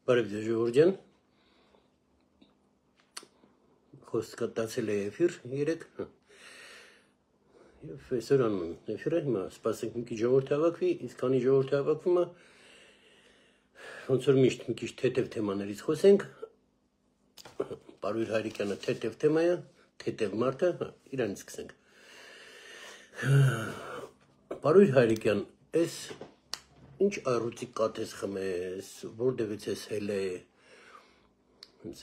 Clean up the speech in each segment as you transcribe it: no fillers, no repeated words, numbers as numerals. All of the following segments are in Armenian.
Բարև ձեզ ժողովուրդ, խոսքը տացել է էֆիր 3 եւ այսօր անում էֆիրը հիմա սպասենք մի քիչ ժողովուրդ հավաքվի, իսկ քանի ժողովուրդ հավաքվում է ոնց որ միշտ մի քիչ թեթև թեմաներից խոսենք Պարույր Հայրիկյանը թեթև թեմա է, թեթև մարդը, իրանից սկսենք Պարույր Հայրիկյան, այս ինչ առուծի կաթես խմես, որտեղից ես հել է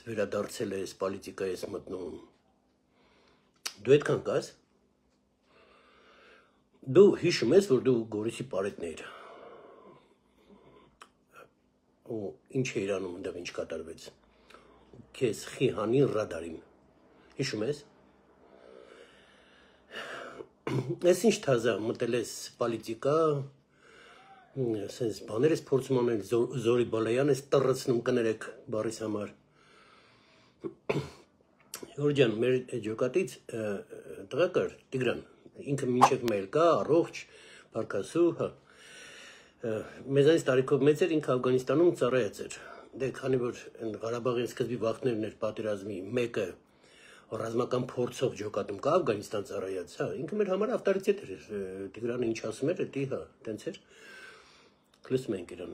վերադարձել ես պոլիտիկայի ես մտնում դու այդքան կաս դու հիշում ես որ դու Գորիսի պարետն էիր ու ինչ էիր անում այնտեղ ինչ կատարվեց քեզ խիհանին ռադարին հիշում ես ես ինչ թազա մտել ես պոլիտիկա sense բաներ ես փորձում անել Զորի Բալայան ես տրծնում կներեք բարիս համար Յորջան մեր ջոկատից տղա կար Տիգրան ինքը մինչև մեյլ կա առողջ բարգասու մեզանից տարիքով մեծ էր ինքը Աֆղանստանում ծառայած էր դե քանի որ Ղարաբաղի սկզբի վախներն էր պատերազմի մեկը ռազմական փորձով ջոկատում կա Աֆղանստան ծառայած ինքը մեր համար ավտորիտետ էր Տիգրանը ինչ ասում էր դա տենց էր Լսում ենք իրան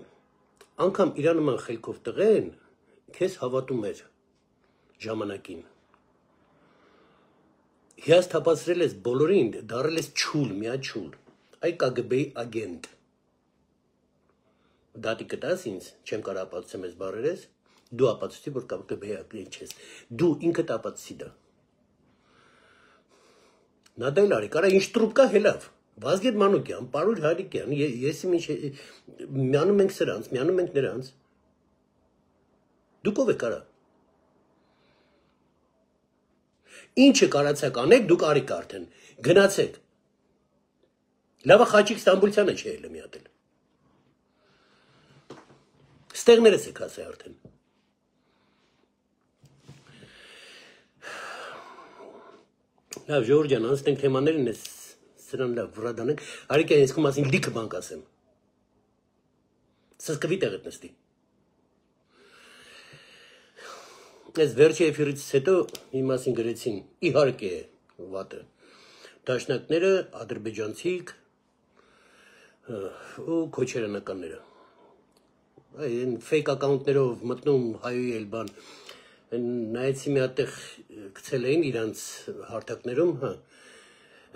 անգամ իր նման խելքով տղեն քեզ հավատում էր ժամանակին հիասթափացրել ես բոլորին դարել ես չուլ միաչուլ այ KGB-ի ագենտ դատի կտաս ինձ չեմ կարող ապացուցեմ ես բարերես դու ապացուցի որ KGB-ի ագենտ ես դու ինքդ ապացուցի դա նադայլ արի կարա ինչ տրուպկա հելավ Վազգետ Մանուկյան, Պարույր Հայրիկյան, ես միանում ենք սրանց, միանում ենք նրանց, դուք ով եք արա, ինչը կարացակ անեք, դուք արիք արդեն, գնացեք, լավա խաչիկ Ստամբուլցյանը չէ էլ միատել, ստեղներս եք ասե արդեն, լավ ժողովուրդ անցնենք թեմաներին ես Սրան լավ վրադանենք, Հայրիկյան ես քո մասին լիքը բան կասեմ, սսկվի տեղդ նստի, ես վերջի էֆիրից հետո մի մասին գրեցին, իհարկե վատը, դաշնակները, ադրբեջանցիք ու քոչերանականները, այն ֆեյք ակաունտներով մտնում հայոյի էլ բան, նայեցի մի հատ գցել էին իրանց հարթակներում,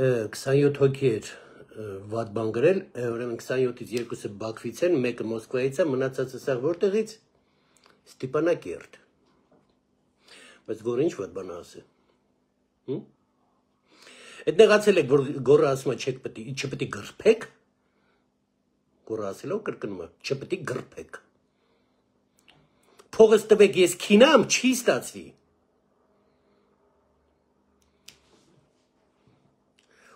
27 հոգի էր վատ բան գրել, ուրեմն 27-ից երկուսը Բաքվից են, մեկը Մոսկվայից է, մնացածը սաղ որտեղից? Ստիպանակերտ։ Բայց գորը ինչ վատ բան ասե։ Այդ նեղացել եք, որ գորը ասում է չպետի գրպեք, գորը ասել ով կրկնում է, չպետի գրպեք։ Փողս տվեք ես քինամ, չի ստացվի։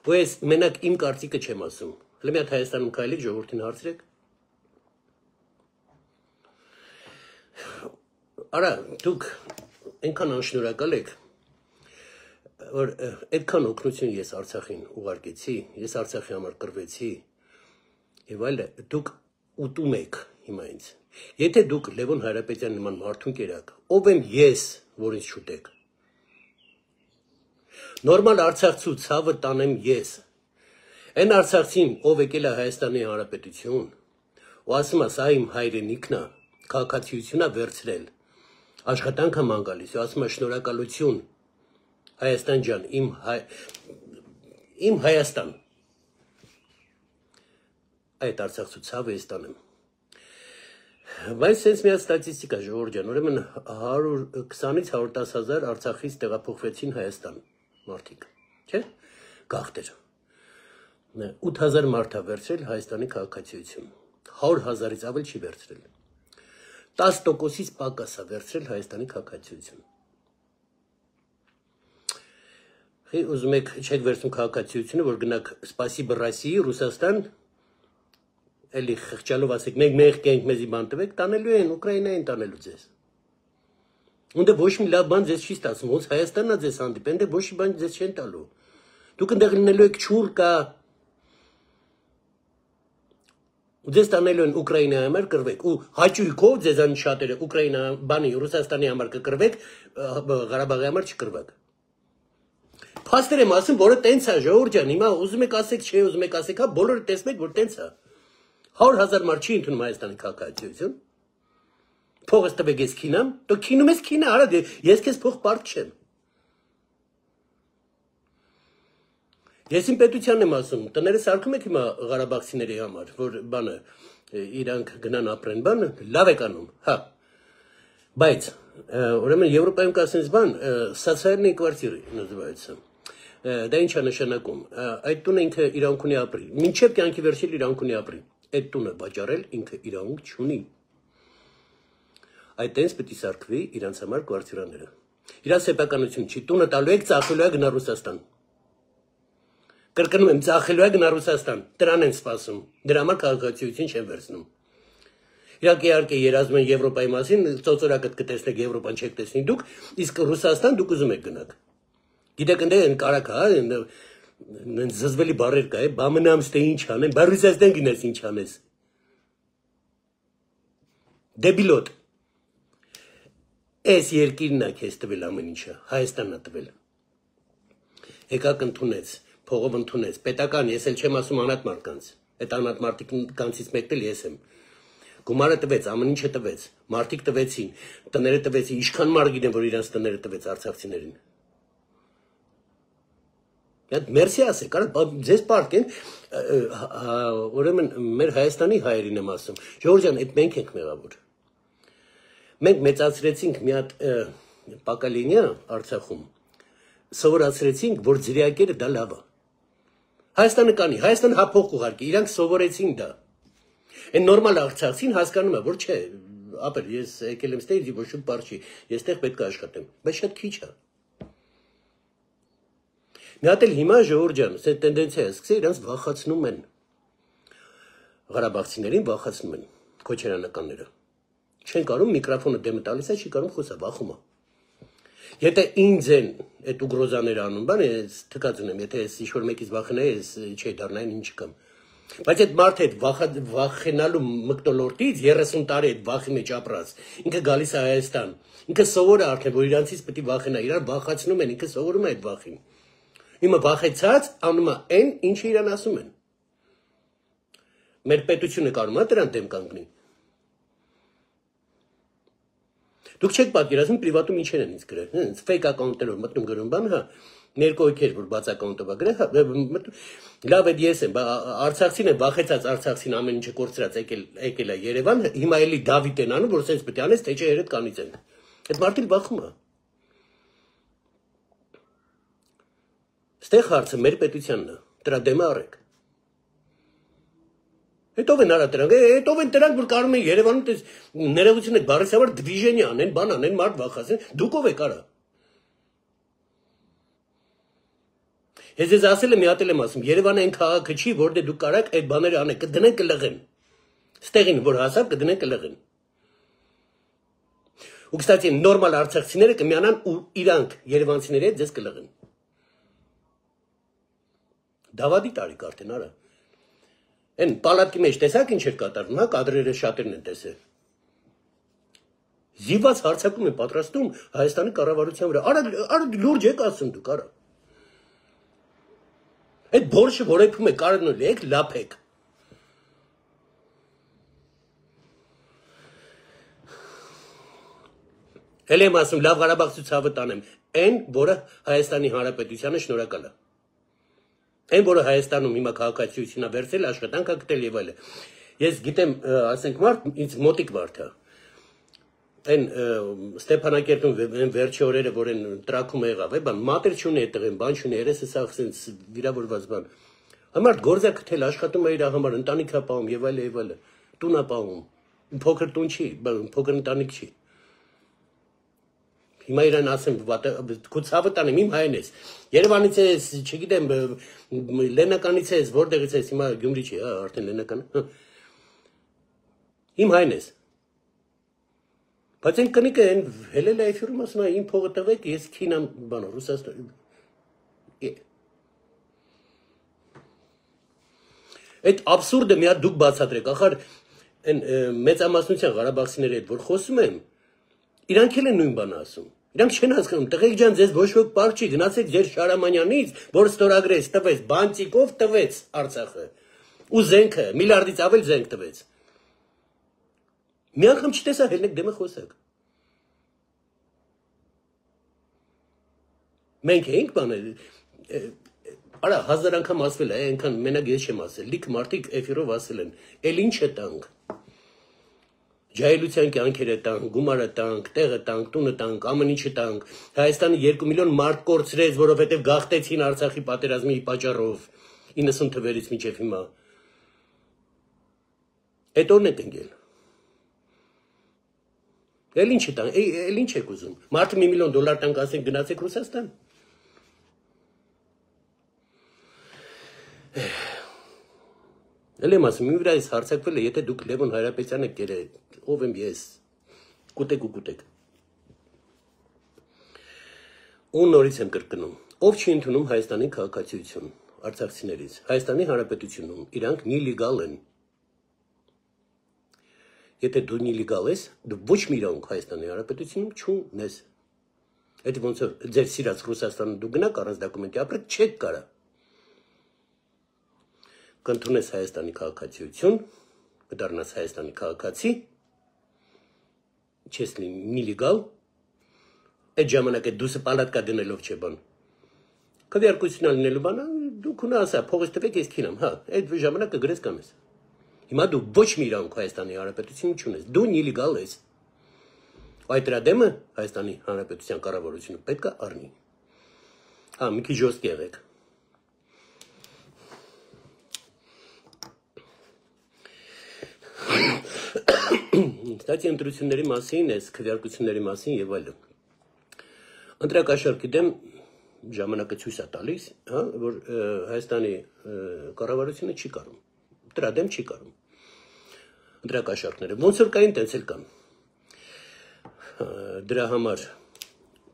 Ու ես մենակ իմ կարծիքը չեմ ասում, հլը մի հատ Հայաստանում քայլեք ժողովրդին հարցրեք։ Արա, դուք այնքան անշնորհակալ եք, որ այդքան օգնություն ես Արցախին ուղարկեցի, ես Արցախի համար կռվեցի, եւ այլը, դուք ուտում եք հիմա ինձ։ Եթե դուք Լևոն Հարապետյան նման մարդուն կերաք, ով եմ ես, որ ինձ շուտեք։ Նորմալ Արցախցու ցավը տանեմ ես։ Այն Արցախցին, ով եկել է Հայաստանի Հանրապետություն, ու ասում է, սա իմ հայրենիքն է, քաղաքացիությունն է վերցրել, աշխատանքը ման գալիս, ու ասում է շնորհակալություն, Հայաստան ջան, իմ Հայաստան։ Այդ Արցախցու ցավը ես տանեմ։ Բայց sense մի հատ ստատիստիկա ժողովուրդ ջան, ուրեմն 120-ից 110 հազար Արցախից տեղափոխվեցին Հայաստան մարդիկ, չէ՞, գաղթեր, 8000 մարդ է վերցրել Հայաստանի քաղաքացիություն, 100,000-ից ավել չի վերցրել, 10%-ից պակաս է վերցրել Հայաստանի քաղաքացիություն, ուզում եք չեք վերցնում քաղաքացիությունը, որ գնաք Սպասիբա Ռոսիայի, Ռուսաստան, էլի խղճալով ասեք, մենք մեղք ենք մեզի բան տվեք, տանելու են, Ուկրաինային տանելու ձեզ, Ունդը ոչ մի լավ բան ձեզ չի ստացվում, ոնց Հայաստանն է ձեզ հանդիպեն, դե ոչ մի բան ձեզ չեն տալու։ Դուք ընդեղ լինելու եք չուր կա։ ու ձեզ տանելու են Ուկրաինայի համար կրվեք ու հաճույքով ձեզանից շատերը Ուկրաինա բանի Ռուսաստանի համար կկրվեք Ղարաբաղի համար չկրվեք Փաստեր եմ ասում որը տենց է ժողովուրդ ջան հիմա ուզում եք ասեք չէ ուզում եք ասեք հա բոլորը տեսնում եք որ տենց է 100,000 մարդ չի ընդունում Հայաստանի քաղաքացիություն փողս տվեք ես քինամ դու քինում ես քինա արա ես քեզ փող պարկ չեմ Ես իմ պետությանն եմ ասում, տները սարքում եք հիմա Ղարաբաղցիների համար, որ բանը իրանք գնան ապրեն, բանը լավ եք անում, հա։ Բայց ուրեմն Եվրոպայում կասենց բան, սոցիալնի կվարտիրը называется։ Դա ինչ է նշանակում։ Այդ տունը ինքը իրավունք ունի ապրի։ Մինչև կյանքի վերջին իրավունք ունի ապրի։ Այդ տունը վաճառել ինքը իրավունք չունի։ Այդ տենց պետք է սարքվի իրանց համար կվարտիրաները։ Իրանց սեփականություն չի, տունը տալու եք, ծախելու եք գնա Ռուսաստան։ Կրկնում եմ, ծախելու է գնա Ռուսաստան, դրան են սպասում, դրա համար քաղաքացիություն չեն վերցնում։ Իհարկե երազում են Եվրոպայի մասին, ծոցորակը կտեսնեք Եվրոպան չեք տեսնի դուք, իսկ Ռուսաստան դուք ուզում եք գնաք։ Գիտեք ընդ են կարակ հա, զզվելի բառեր կա, բամնամ ստե ինչ անեն, բա Ռուսաստան գնաս ինչ անես։ Դեբիլոտ։ Այս երկիրն է քեզ տվել ամեն ինչը, Հայաստանն է տվել։ Եկակ ընդունեց Փողով ընդունեց, պետական, ես էլ չեմ ասում անհատ մարդկանց, այդ անհատ մարդկանցից մեկն էլ ես եմ, գումարը տվեց, ամեն ինչը տվեց, մարդիկ տվեցին, տները տվեցին, ինչքան մարդ գիտեմ, որ իրանց տները տվեց արցախցիներին։ Այդ մերսի ասեք, արա ձեզ պարկ են, ուրեմն մեր Հայաստանի հայերին եմ ասում, Ժողովուրդ ջան, այդ մենք ենք մեղավոր։ Մենք մեծացրեցինք մի հատ պակալինյա Արցախում, սովորացրեցինք, որ ձրիակերը դա լավ է։ Հայաստանը կանի, Հայաստանը հափող կուղարկի, իրանք սովորեցին դա։ Են նորմալ արցախցին հասկանում է, որ չէ, ապեր, ես եկել եմ ստեղ, ոչ շուտ բար չի, ես տեղ պետք է աշխատեմ, բայց շատ քիչ է։ Մի հատ էլ հիմա ժողովուրդ ջան, այս տենդենցիա է սկսել, իրանց վախացնում են։ Ղարաբաղցիներին վախացնում են, քոչերանականները։ Չեն կարող միկրոֆոնը դեմը տալիս է, չի կարող խոսա, վախում է։ Եթե ինձ են այդ ուգրոզաները անում, բան ես թքած ունեմ, եթե ես ինչ-որ մեկից վախենայի, ես չի դառնային ինչ կամ։ Բայց այդ մարդը այդ վախենալու մկտոլորտից 30 տարի այդ վախի մեջ ապրած, ինքը գալիս է Հայաստան, ինքը սովոր է արդեն, որ իրանցից պետք է վախենա, իրար վախացնում են, ինքը սովորում է այդ վախին։ Հիմա վախեցած անում է այն, ինչը իրան ասում են։ Մեր պետությունը կարող է դրան դեմ կանգնի։ Դուք չեք պատկերացնում պրիվատում ինչեր են ինձ գրել, ֆեյք ակաունտերով մտնում գրում բան, հա, ներկո ոգեր, որ բաց ակաունտով է գրել, լավ է ես եմ, Արցախցին է վախեցած Արցախցին ամեն ինչը կորցրած եկել է Երևան, հիմա էլի Դավիթ են անում, որ սենց պետք է անես, թե չէ երդ կանից են։ Այդ մարդիկ վախում է։ Ստեղ հարցը մեր պետությանն է, դրա դեմը առեք։ Հետով են արա դրանք, հետով են դրանք, որ կարող են Երևանում ներողություն եք բառից համար դվիժենի անեն, բան անեն, մարդ վախացեն, դուք ով եք արա։ Ես ձեզ ասել եմ, մի հատ եմ ասում, Երևանը այն քաղաքը չի, որտեղ դուք կարաք այդ բաները անեք, կդնեն կլղեն։ Ստեղին, որ հասավ, կդնեն կլղեն։ Ու կստացի նորմալ արցախցիները կմիանան ու իրանք երևանցիների հետ ձեզ կլղեն։ Դավադի տարիք արդեն արա։ Են պալատքի մեջ տեսակ ինչ էր կատարվում, հա, կադրերը շատերն են տեսել։ Զիված հարցակում են պատրաստում Հայաստանի կառավարության վրա։ Արա լուրջ եք ասում դուք, արա։ Այդ բորշը որեփում է կարողանալ եք լափեք։ Էլ եմ ասում, լավ Ղարաբաղ ցուցավը տանեմ, այն, որը Հայաստանի Հանրապետությանը շնորհակալ է։ Այն, որը Հայաստանում հիմա քաղաքացիությունն է վերցել, աշխատանք է գտել եւ այլն։ Ես գիտեմ, ասենք մարդ, ինձ մոտիկ մարդ է։ Այն Ստեփանակերտում վերջի օրերը, որ են տրակում եղավ, բան, մատեր չունի այդտեղ, բան չունի, երեսը սա ասենց վիրավորված բան։ Համարդ գործը գտել աշխատում է իր համար, ընտանիք է պահում եւ այլն, տուն է պահում։ Փոքր տուն չի, փոքր ընտանիք չի։ Հիմա իրան ասեմ, քո ցավը տանեմ, իմ հայրն ես։ Երևանից ես, չգիտեմ, Լեննականից ես, որտեղից ես, հիմա Գյումրի չի, հա, արդեն Լեննական։ Իմ հայրն ես։ Բայց այն կնիկը այն հելել է էֆիրում ասում է, իմ փողը տվեք, ես քինամ բանո, Ռուսաստան։ Այդ абսուրդը մի հատ դուք բացատրեք, ախր այն մեծամասնության Ղարաբաղցիների հետ որ խոսում եմ, իրանք էլ են նույն բանը ասում։ Իրանք չեն հասկանում, տղեկ ջան, ձեզ ոչ ոք պարկ չի, գնացեք ձեր Շարամանյանից, որ ստորագրեց, տվեց, բանտիկով տվեց Արցախը։ Ու զենքը, միլիարդից ավել զենք տվեց։ Մի անգամ չտեսա հելնեք դեմը խոսակ։ Մենք էինք բաներ, արա 1000 անգամ ասվել է, այնքան մենակ ես չեմ ասել, լիք մարդիկ էֆիրով ասել են, էլ ինչ է տանք։ Ջահելության կյանքերը տանք, գումարը տանք, տեղը տանք, տունը տանք, ամեն ինչը տանք։ Հայաստանը 2 միլիոն մարդ կորցրեց, որովհետև գաղթեցին Արցախի պատերազմի պատճառով 90 թվերից մինչև հիմա։ Այդ օրն եք ընկել։ Էլ ինչ է տանք, էլ ինչ եք ուզում։ Մարդը $1 միլիոն տանք, ասենք գնացեք Ռուսաստան։ Էլ եմ ասում, իմ վրա ես հարցակվել է, եթե դուք Լևոն Հայրապետյանը կերեք, ով եմ ես, կուտեք ու կուտեք։ Ու նորից եմ կրկնում, ով չի ընդունում Հայաստանի քաղաքացիություն արցախցիներից, Հայաստանի Հանրապետությունում, իրանք նիլեգալ են։ Եթե դու նիլեգալ ես, դու ոչ մի իրավունք Հայաստանի Հանրապետությունում չունես։ Այդ ոնց որ ձեր սիրած Ռուսաստանը դու գնաք առանց դոկումենտի ապրեք չեք կարա։ Կընդունես Հայաստանի քաղաքացիություն, կդառնաս Հայաստանի քաղաքացի, չես նիլեգալ, այդ ժամանակ այդ դուսը պալատկա դնելով չէ բան։ Քվեարկություն լինելու բանը դու քունը ասա, փողից տվեք ես քինամ, հա, այդ ժամանակը գրես կանես։ Հիմա դու ոչ մի իրավունք Հայաստանի Հանրապետություն չունես, դու նիլեգալ ես։ Այդ դրա դեմը Հայաստանի Հանրապետության կառավարությունը պետք է առնի։ Հա, մի քիչ ժոստի եղեք։ Ստացի ընտրությունների մասին, այս քվեարկությունների մասին եւ այլն։ Ընտրակաշառքի դեմ ժամանակը ցույց է տալիս, հա, որ Հայաստանի կառավարությունը չի կարում։ Դրա դեմ չի կարում։ Ընտրակաշառքները ոնց որ կային, տենց էլ կան։ Դրա համար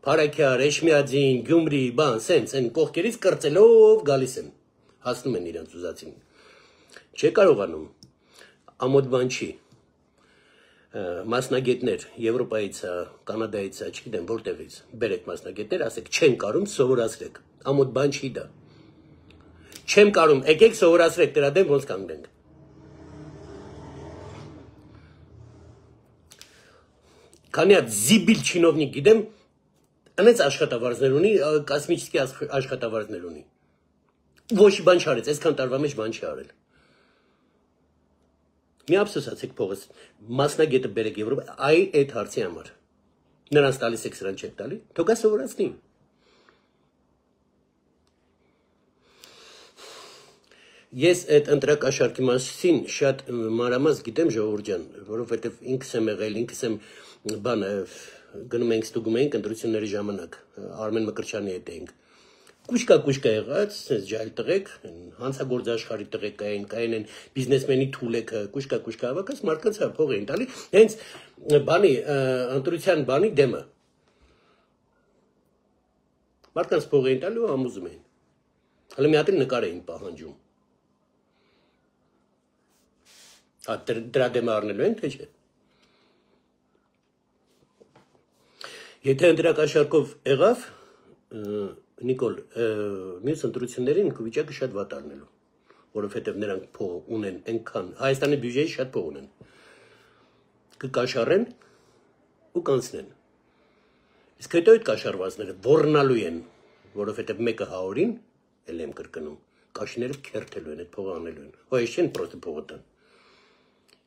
Փարաքյար, Էշմիածին, Գյումրի, բան, սենց այն կողքերից կրծելով գալիս են, հասնում են իրենց ուզածին։ Չի կարողանում։ Ամոթ բան չի։ Մասնագետներ Եվրոպայից, Կանադայից, չգիտեմ որտեղից, բերեք մասնագետներ, ասեք, չեն կարում, սովորացրեք։ Ամոթ բան չի դա։ Չեմ կարում, եկեք սովորացրեք, դրա դեմ ոնց կանգնենք։ Քանի հատ զիբիլ չինովնիկ գիտեմ, անեց աշխատավարձներ ունի, կոսմический աշխատավարձներ ունի։ Ոչ բան չարեց, այսքան տարվա մեջ բան չի արել։ Մի ափսոսացեք փողս, մասնագետը բերեք Եվրոպա, այդ հարցի համար։ Նրանց տալիս եք սրան չեք տալի, թողա սովորացնի։ Ես այդ ընտրակաշառքի մասին շատ մանրամասն գիտեմ ժողովուրդ ջան, որովհետև ինքս եմ եղել, ինքս եմ բան գնում ենք ստուգում ենք ընտրությունների ժամանակ Արմեն Մկրտչյանի հետ էինք։ Կուշկա եղած, sense ջայլ տղեկ, հանցագործ աշխարհի տղեկ կային են բիզնեսմենի թուլեքը, կուշկա հավաքած մարդկանց փող էին տալի, հենց բանի ընտրության բանի դեմը։ Մարդկանց փող էին տալու ու ամուսում էին։ Հələ մի հատ նկար էին պահանջում։ Հա դրա դեմը առնելու են, թե չէ։ Եթե ընտրակաշառքով եղավ, Նիկոլ, մյուս ընտրություններին վիճակը շատ վատ առնելու, որովհետև նրանք փող ունեն այնքան, Հայաստանի բյուջեի շատ փող ունեն, կկաշառեն ու կանցնեն, իսկ հետո այդ կաշառվածները ոռնալու են, որովհետև մեկը 100-ին, էլ եմ կրկնում, կաշիները քերթելու են, այդ փողը անելու են, ու այս չեն պրոստը փողը տան,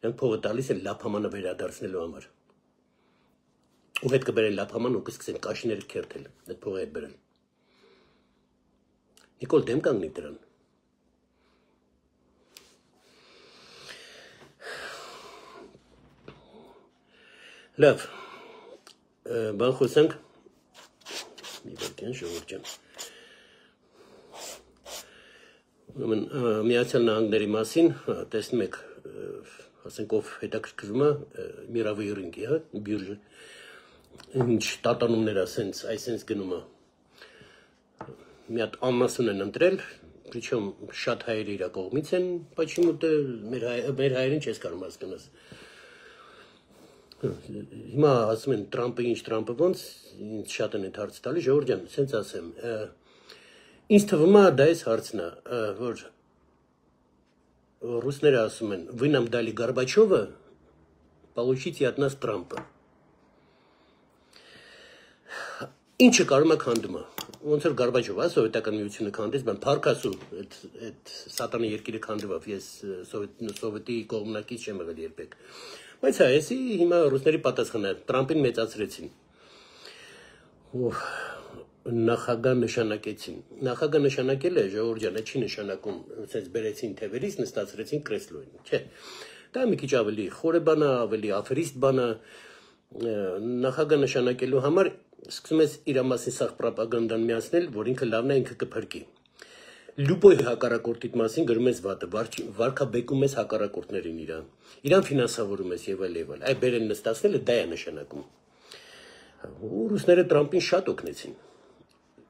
նրանք փողը տալիս են լափամանը վերադարձնելու համար, ու հետ կբերեն լափաման ու կսկսեն կաշիները քերթել, այդ փողը հետ բերել։ Նիկոլ դեմ կանգնի դրան։ Լավ, բան խոսանք, մի բերքեն ժողովուրդ ջան։ Միացյալ Նահանգների մասին, տեսնում եք, ասենք ով հետաքրքրվում է միրավի ռինգի, հա, բյուրժը, ինչ տատանումներ ասենց, այսենց գնում է։ Մի հատ անմասուն են ընտրել, Причем շատ հայեր իր կողմից են, почему-то մեր հայերին չես կարող հասկանաս։ Հիմա ասում են Տրամպը ինչ, Տրամպը ոնց, ինձ շատ են այդ հարցը տալի, Ժողովուրդ ջան, սենց ասեմ։ Ինձ թվում է դա էս հարցն է, որ ռուսները ասում են, вы нам дали Горбачева, получите от нас Трампа։ Ինչը կարում է քանդում է։ Ոնց որ Գորբաչովը սովետական միությունը քանդեց, բան Փարքասու այդ սատանի երկիրը քանդվավ, ես սովետի կողմնակից չեմ եղել երբեք։ Բայց այսի հիմա ռուսների պատասխանը Տրամպին մեծացրեցին։ Նախագահ նշանակեցին։ Նախագահ նշանակելը ժողովուրդ ջան, չի նշանակում, ասես բերեցին թևերից, նստացրեցին կրեսլոյին, չէ։ Դա մի քիչ ավելի խորը բան է, ավելի աֆերիստ բան է, նախագահ նշանակելու համար սկսում ես իր մասին սաղ պրոպագանդան միացնել, որ ինքը լավն է, ինքը կփրկի։ Լուբոյ հակառակորդիդ մասին գրում ես վատը, վարկաբեկում ես հակառակորդներին իրան ֆինանսավորում ես եւ այլ։ Այ բերեն նստացնելը դա է նշանակում։ Ռուսները Տրամպին շատ օգնեցին։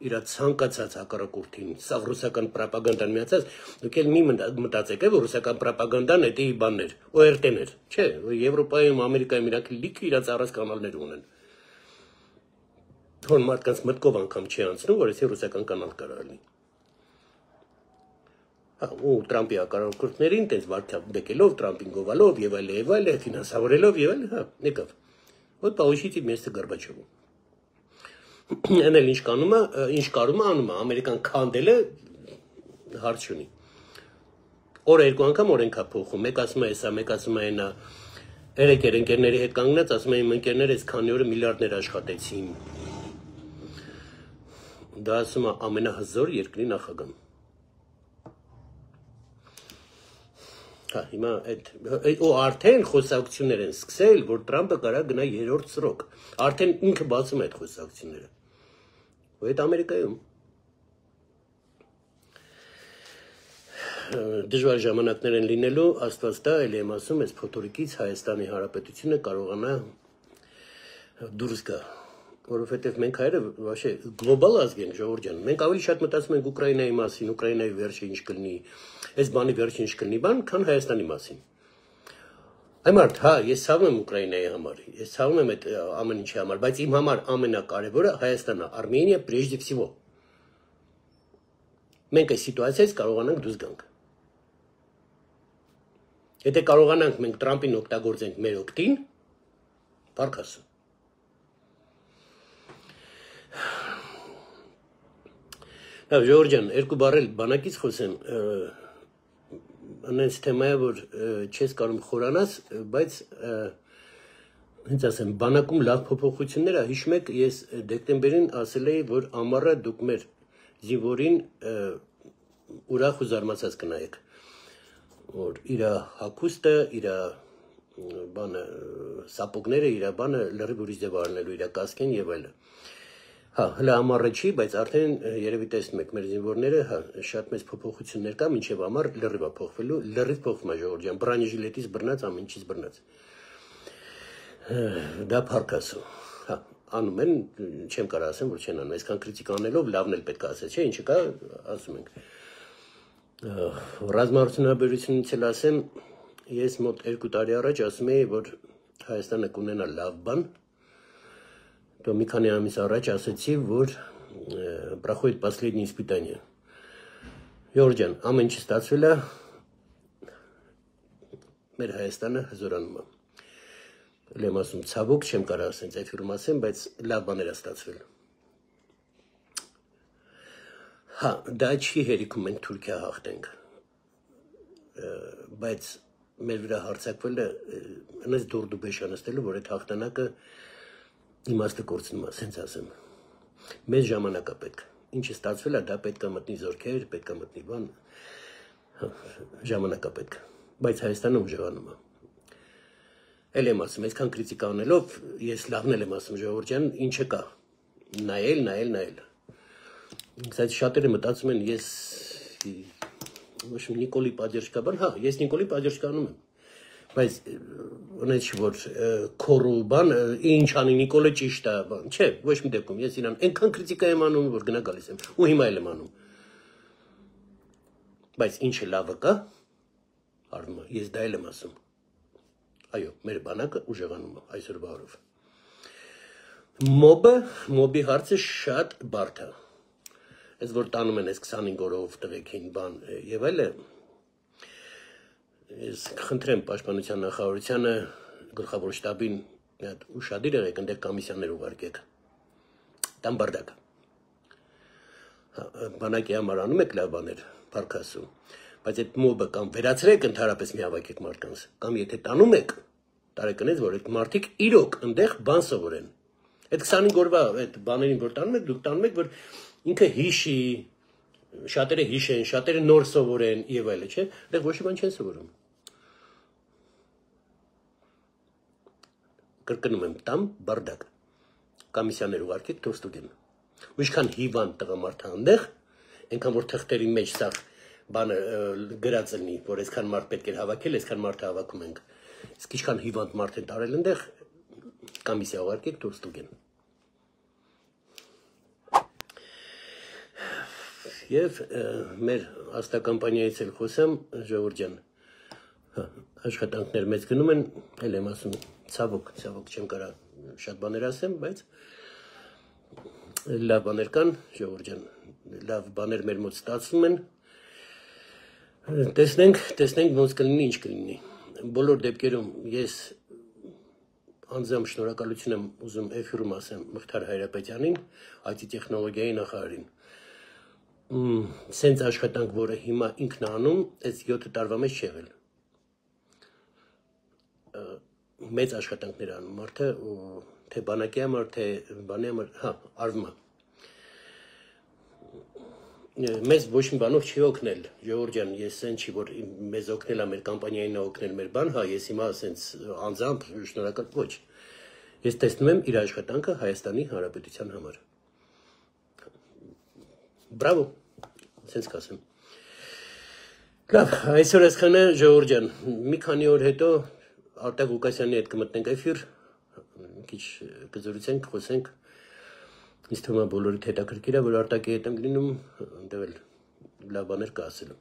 Իր ցանկացած հակառակորդին, սաղ ռուսական պրոպագանդան միացած, դուք էլ մի մտածեք, որ ռուսական պրոպագանդան դա բաններ, ORT-ներ, չէ, Եվրոպայում, Ամերիկայում իրանք լիքը իրաց առանց կանալներ ունեն։ Թող մարդկանց մտքով անգամ չի անցնում, որ այսի ռուսական կանալ կարող լինի։ Ու Տրամպի հակառակորդներին տես վարկաբեկելով, Տրամպին գովալով եւ այլ, ֆինանսավորելով եւ այլ, եկավ։ Вот получите вместо Горбачева։ Այն էլ ինչ կարում է անում է, Ամերիկան քանդելը հարց չունի։ Օրը երկու անգամ օրենքա փոխում, մեկ ասում է էսա, մեկ ասում է այնա, երեք ընկերների հետ կանգնած, ասում է իմ ընկերները այս քանի օրը միլիարդներ աշխատեցին։ Դա ասում է ամենահզոր երկրի նախագահն։ Հիմա ու արդեն խոսակցություններ են սկսել, որ Տրամպը կարա գնա երրորդ սրոք։ Արդեն ինքը բացում է այդ խոսակցությունները։ Ու այդ Ամերիկայում դժվար ժամանակներ են լինելու, Աստված տա, ելի եմ ասում, այս փոթորիկից Հայաստանի Հանրապետությունը կարողանա դուրս գա, որովհետև մենք հայերը вообще գլոբալ ազգ ենք, ժողովուրդ ջան, մենք ավելի շատ մտածում ենք Ուկրաինայի մասին, Ուկրաինայի վերջը ինչ կլինի, այս բանի վերջը ինչ կլինի, քան Հայաստանի մասին։ Այմարդ, ես ցավում եմ Ուկրաինայի համար, ես ցավում եմ այդ ամեն ինչի համար, բայց իմ համար ամենակարևորը Հայաստանն է, Արմենիա прежде всего։ Մենք այս սիտուացիայից կարողանանք դուրս գանք։ Եթե կարողանանք մենք Տրամպին օգտագործենք մեր օգտին, փառք Աստծո։ Ժողովուրդ ջան, երկու բառ բանակից խոսեմ, անենց թեմա է, որ չես կարող խորանաս, բայց հենց ասեմ, բանակում լավ փոփոխություններ է, հիշում եք, ես դեկտեմբերին ասել էի, որ ամառը դուք մեր զինվորին ուրախ ու զարմացած կնայեք, որ իր հագուստը, իր բանը, սապոգները, իր բանը լրիվ ուրիշ ձև առնելու, իր կասկեն եւ այլը։ Հələ ամառը չի, բայց արդեն երևի տեսնում եք մեր զինվորները, շատ մեծ փոփոխություններ կա, մինչև ամառ լրիվ է փոխվելու, լրիվ փոխվում է ժողովուրդ ջան, բրանեժիլետից բռնած ամեն ինչից բռնած։ Դա փառք Աստծո։ Անում են, չեմ կարող ասեմ, որ չեն անում, այսքան քրիտիկա անելով լավն էլ պետք է ասել, չէ, ինչը կա, ասում ենք։ Ռազմարտունաբերությունից էլ ասեմ, ես մոտ 2 տարի առաջ ասում էի, որ Հայաստանը կունենա լավ բան։ То մի քանի ամիս առաջ ասացի, որ проходит последнее испытание։ Ժողովուրդ ջան, ամեն ինչ ստացվել է, մեր Հայաստանը հզորանում է։ Լեմ ասում, ցավոք չեմ կարող ասենց էֆիրում ասեմ, բայց լավ բաներ է ստացվել։ Դա չի հերիքում մենք Թուրքիա հաղթենք, բայց մեր վրա հարձակվելը այնպես դուրդուբեշ անստելու, որ այդ հաղթանակը իմաստը կորցնում է, սենց ասեմ, մեզ ժամանակ է պետք, ինչը ստացվել է, դա պետք է մտնի զորքեր, պետք է մտնի բան, ժամանակ է պետք, բայց Հայաստանը ուժեղանում է։ Էլ եմ ասում, այսքան քրիտիկա անելով, ես լավն եմ ասում, ժողովուրդ ջան, ինչը կա, նայել։ Կստати, շատերը մտածում են, ես Նիկոլի Պադերշկա բան, ես Նիկոլի Պադերշկա անում եմ, բայց ունեց որ քորու բան, ինչ անի Նիկոլը ճիշտ է, բան, չէ, ոչ մի դեպքում, ես իրան այնքան քրիտիկա եմ անում, որ գնա գալիս եմ, ու հիմա էլ եմ անում։ Բայց ինչը լավը կա, արվում է, ես դա էլ եմ ասում։ Այո, մեր բանակը ուժեղանում է այսօրվա օրով։ Մոբի հարցը շատ բարդ է։ Այս որ տանում են այս 25 օրով տղեկին բան եւ այլը, ես խնդրեմ պաշտպանության նախարարությանը, գլխավոր շտաբին մի հատ ուշադիր եղեք, այնտեղ կոմիսիաներ ուղարկեք։ Տան բարդակ։ Բանակի համար անում եք լավ բաներ, փառք Աստծո, բայց այդ մոբը կամ վերացրեք ընդհանրապես մի հավաքեք մարդկանց, կամ եթե տանում եք, տարեկանից որ այդ մարդիկ իրոք այնտեղ բան սովորեն։ Այդ 25 օրվա այդ բաներին որ տանում եք, դուք տանում եք, որ ինքը հիշի, շատերը հիշեն, շատերը նոր սովորեն եւ այլը, չէ՞, այնտեղ ոչ մի բան չեն սովորում։ Կրկնում եմ, տամ բարդակ։ Կոմիսիաներ ուղարկեք դուրս տուգեն։ Ինչքան հիվանդ տղամարդ այնտեղ, այնքան որ թղթերի մեջ սա բանը գրած լինի, որ այսքան մարդ պետք է հավաքել, այսքան մարդը հավաքում ենք։ Իսկ ինչքան հիվանդ մարդ են տարել այնտեղ, կոմիսիա ուղարկեք դուրս տուգեն։ Եվ մեր աստակամպանիայից էլ խոսեմ, ժողովուրդ ջան, աշխատանքներ մեծ գնում են, էլ եմ ասում, ցավոք չեմ կարա շատ բաներ ասեմ, բայց լավ բաներ կան, ժողովուրդ ջան, լավ բաներ մեր մոտ ստացվում են, տեսնենք ոնց կլինի, ինչ կլինի։ Բոլոր դեպքերում ես անձամբ շնորհակալություն եմ ուզում էֆիրում ասեմ Մղթար Հայրապետյանին, IT տեխնոլոգիայի նախարարին։ Սենց աշխատանք, որը հիմա ինքն է անում, այս 7 տարվա մեջ չի եղել։ Մեծ աշխատանքներ անում մարդը, թե բանակի համար, թե բանի համար, արվում է։ Մեզ ոչ մի բանով չի օգնել, ժողովուրդ ջան, ես սեն չի, որ մեզ օգնել է, մեր կամպանիային է օգնել մեր բան, ես հիմա սենց անձամբ շնորհակալ ոչ։ Ես տեսնում եմ իր աշխատանքը Հայաստանի Հանրապետության համար։ Բրավո, սենց կասեմ։ Լավ, այսօր այսքանը ժողովուրդ ջան, մի քանի օր հետո Արտակ Ղուկասյանի հետ կմտնենք էֆիր, քիչ կզրուցենք, խոսենք։ Ինձ թվում է բոլորիդ հետաքրքիր է, որ Արտակի հետ եմ լինում, այնտեղ էլ լավ բաներ կա ասելու։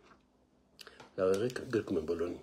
Լավ եղեք, գրկում եմ բոլորին։